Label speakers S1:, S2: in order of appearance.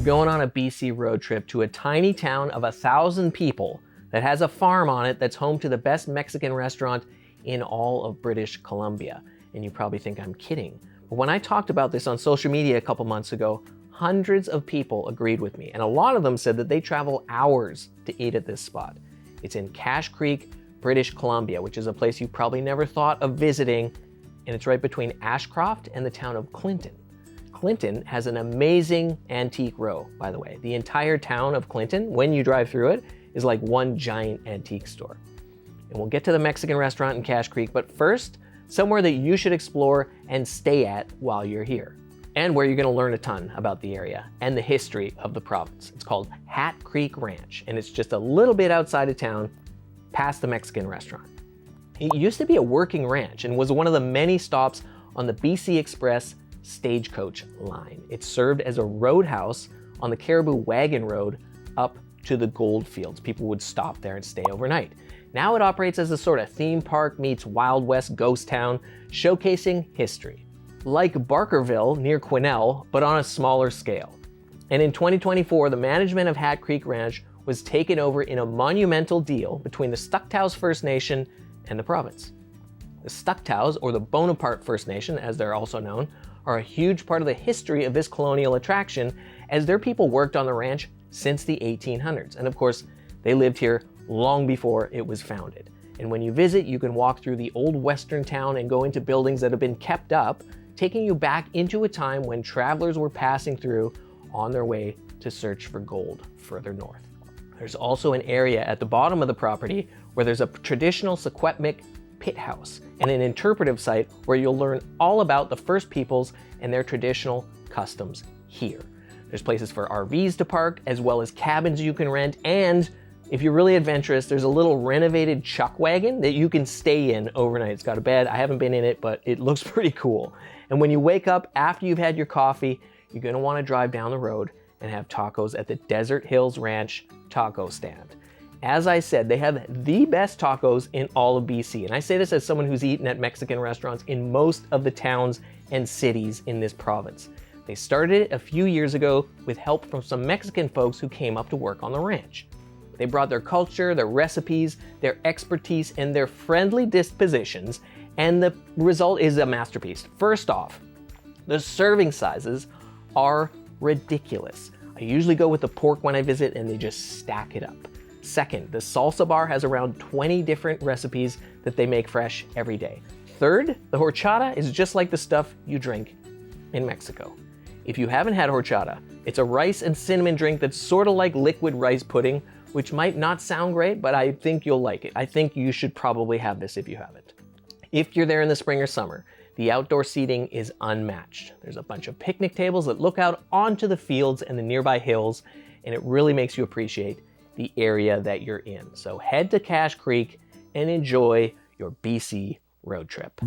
S1: We're going on a BC road trip to a tiny town of 1,000 people that has a farm on it that's home to the best Mexican restaurant in all of British Columbia. And you probably think I'm kidding. But when I talked about this on social media a couple months ago, hundreds of people agreed with me. And a lot of them said that they travel hours to eat at this spot. It's in Cache Creek, British Columbia, which is a place you probably never thought of visiting. And it's right between Ashcroft and the town of Clinton. Clinton has an amazing antique row, by the way. The entire town of Clinton, when you drive through it, is like one giant antique store. And we'll get to the Mexican restaurant in Cache Creek, but first, somewhere that you should explore and stay at while you're here, and where you're gonna learn a ton about the area and the history of the province. It's called Hat Creek Ranch, and it's just a little bit outside of town, past the Mexican restaurant. It used to be a working ranch and was one of the many stops on the BC Express stagecoach line. It served as a roadhouse on the Caribou Wagon Road up to the gold fields. People would stop there and stay overnight. Now it operates as a sort of theme park meets Wild West ghost town, showcasing history. Like Barkerville near Quesnel, but on a smaller scale. And in 2024, the management of Hat Creek Ranch was taken over in a monumental deal between the Stucktows First Nation and the province. The Stucktows, or the Bonaparte First Nation, as they're also known, are a huge part of the history of this colonial attraction, as their people worked on the ranch since the 1800s. And of course, they lived here long before it was founded. And when you visit, you can walk through the old western town and go into buildings that have been kept up, taking you back into a time when travelers were passing through on their way to search for gold further north. There's also an area at the bottom of the property where there's a traditional Secwepemc pit house and an interpretive site where you'll learn all about the First Peoples and their traditional customs here. There's places for RVs to park, as well as cabins you can rent, and if you're really adventurous, there's a little renovated chuck wagon that you can stay in overnight. It's got a bed. I haven't been in it, but it looks pretty cool. And when you wake up after you've had your coffee, you're gonna wanna drive down the road and have tacos at the Desert Hills Ranch taco stand. As I said, they have the best tacos in all of BC. And I say this as someone who's eaten at Mexican restaurants in most of the towns and cities in this province. They started it a few years ago with help from some Mexican folks who came up to work on the ranch. They brought their culture, their recipes, their expertise, and their friendly dispositions, and the result is a masterpiece. First off, the serving sizes are ridiculous. I usually go with the pork when I visit, and they just stack it up. Second, the salsa bar has around 20 different recipes that they make fresh every day. Third, the horchata is just like the stuff you drink in Mexico. If you haven't had horchata, it's a rice and cinnamon drink that's sort of like liquid rice pudding, which might not sound great, but I think you'll like it. I think you should probably have this if you haven't. If you're there in the spring or summer, the outdoor seating is unmatched. There's a bunch of picnic tables that look out onto the fields and the nearby hills, and it really makes you appreciate the area that you're in. So head to Cache Creek and enjoy your BC road trip.